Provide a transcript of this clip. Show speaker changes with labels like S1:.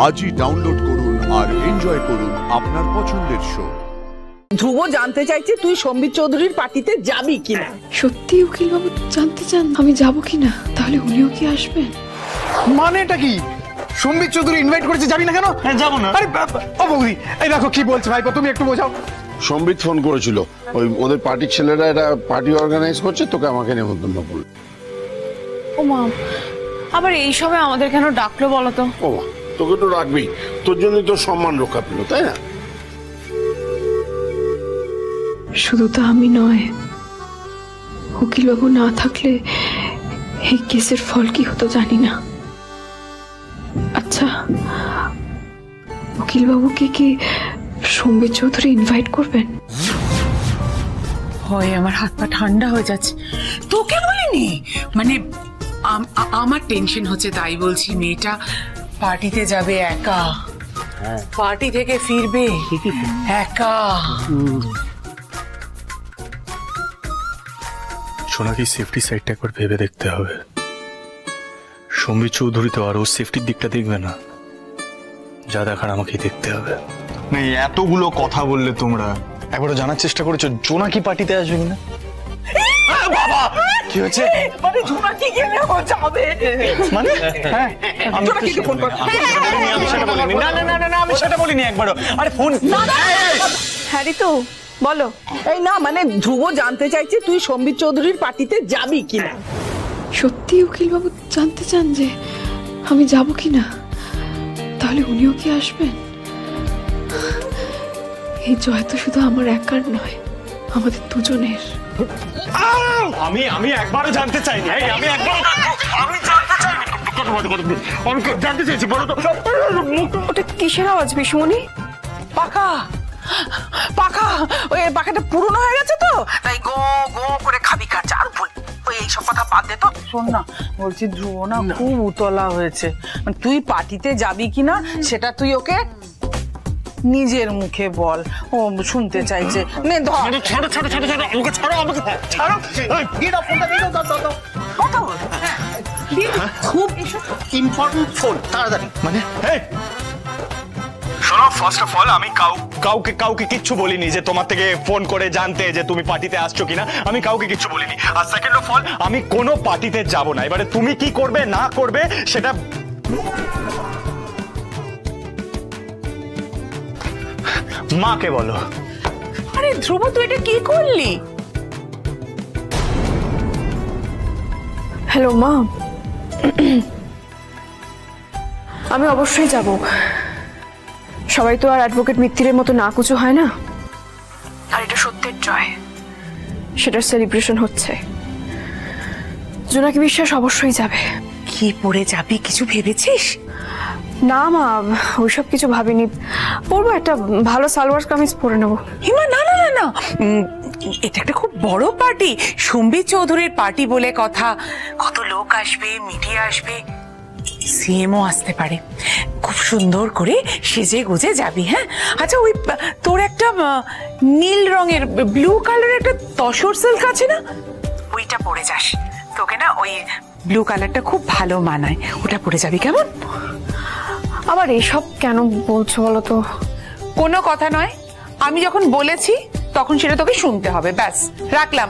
S1: আজই ডাউনলোড করুন আর এনজয় করুন আপনার পছন্দের শো।
S2: ধ্রুব জানতে চাইছে তুই সম্বিত চৌধুরীর পার্টিতে যাবি কিনা।
S3: সত্যি উকিল বাবু জানতে চান আমি যাব কিনা? তাহলে উনিও কি আসবেন?
S4: মানেটা কি? সম্বিত চৌধুরী ইনভাইট করেছে, যাবি না কেন?
S5: যাবো না।
S4: আরে ও বৌদি, এই দেখো কি বলছে ভাইপো, তুমি একটু বোঝাও।
S6: সম্বিত ফোন করেছিল, ওই ওদের পার্টির ছেলেরা এটা পার্টি অর্গানাইজ করছে, তোকে আমাকে নেমন্তন্ন করলো।
S7: ও মা, আবার এই সময় আমাদের কেন ডাকলো বলো তো?
S6: ও মা, তোকে তো রাখবেই, তোর জন্য তোর সম্মান রক্ষা পেল, তাই না?
S3: শুধু তো আমি নয়, উকিল বাবু না থাকলে এই কেসের ফল কি হতো জানি না। আচ্ছা, উকিল বাবুকে কি সম্বিত চৌধুরী ইনভাইট করবেন?
S8: হয় আমার হাত পা ঠান্ডা হয়ে যাচ্ছে। তোকে বলিনি, মানে আমার টেনশন হচ্ছে, তাই বলছি। মেয়েটা পার্টিতে যাবে একা, পার্টি থেকে ফিরবে একা।
S5: সোনাকে সেফটি সাইডটা একবার ভেবে দেখতে হবে। সম্বিত চৌধুরী তো আর ওর সেফটির দিকটা দেখবে না, যা দেখার আমাকেই দেখতে হবে। এতগুলো কথা বললে তোমরা একবারও জানার চেষ্টা করেছো জোনাকি পার্টিতে আসবে কিনা? বাবা কি হয়েছে?
S2: মানে জোনাকি গেলে ও যাবে
S5: মানে? হ্যাঁ, আমি জোনাকিকে ফোন কর। আমি সেটা বলিনি। না না না না, আমি সেটা বলিনি একবারও। আরে ফোন।
S7: হ্যাঁ ঋতু বলো।
S2: এই না, মানে ধ্রুব জানতে চাইছে তুই সম্বিত চৌধুরীর পার্টিতে যাবি কিনা।
S3: সত্যি উকিল বাবু জানতে চান যে আমি যাব কিনা? তাহলে উনিও কি আসবেন? এই জয় তো শুধু আমার একার নয়, আমাদের দুজনের।
S5: আমি আমি একবারও জানতে চাইনি। আমি একবারও আমি জানতে চাইনি। আমি জানতে চাইছি, বলো তো।
S7: ওটা কিসের আওয়াজ বিশুমনি?
S2: পাখা পাখা, ওই পাখাটা পুরনো হয়ে গেছে তো, তাই গো গো করে খাবি খাচ্ছে। আর ওই এইসব কথা বাদ দে তো। শোন না, বলছি ধ্রুব না খুব উতলা হয়েছে, মানে তুই পার্টিতে যাবি কিনা সেটা তুই ওকে নিজের মুখে বল, ও শুনতে চাইছে। নে ধর।
S5: ছাড়ো ছাড়ো ছাড়ো ছাড়ো, আমাকে ছাড়ো, আমাকে ছাড়ো।
S4: দিয়ে দাও ফোনটা, দিয়ে দাও, দাও দাও।
S2: কথা বল, খুব
S4: ইম্পর্টেন্ট ফোন, তাড়াতাড়ি।
S5: মানে শোনো, ফার্স্ট অফ অল আমি কাউকে কিচ্ছু বলিনি যে তোমার থেকে ফোন করে জানতে যে তুমি পার্টিতে আসছো কিনা। আমি কাউকে কিচ্ছু বলিনি। আর সেকেন্ড অফ অল আমি কোনো পার্টিতে যাব না। এবারে তুমি কি করবে না করবে সেটা মাকে বলো।
S7: আরে ধ্রুব, তুই এটা কি করলি? হ্যালো মা, আমি অবশ্যই যাব। সবাই তো আর অ্যাডভোকেট মিত্তিরের মতো না কুচু হয় না, আর এটা সত্যের জয়, সেটার সেলিব্রেশন হচ্ছে। জোনাকি বিশ্বাস অবশ্যই যাবে।
S8: কি পরে যাবি কিছু ভেবেছিস?
S7: না মা, ওইসব কিছু ভাবিনি। পরবো একটা ভালো সালোয়ার কামিজ পরে নেবো।
S8: হিমা, না না না না, এটা একটা খুব বড় পার্টি, সম্বিত চৌধুরীর পার্টি বলে কথা। কত লোক আসবে, মিডিয়া আসবে, সিএমও আসতে পারে। খুব সুন্দর করে সেজে গুজে যাবি। হ্যাঁ আচ্ছা, ওই তোর একটা নীল রঙের ব্লু কালারের একটা তসর সিল্ক আছে না, ওইটা পরে যাস। তোকে না ওই ব্লু কালারটা খুব ভালো মানায়, ওটা পরে যাবি, কেমন?
S7: আবার এসব কেন বলছো বলো তো?
S8: কোনো কথা নয়, আমি যখন বলেছি তখন সেটা তোকে শুনতে হবে, ব্যাস রাখলাম।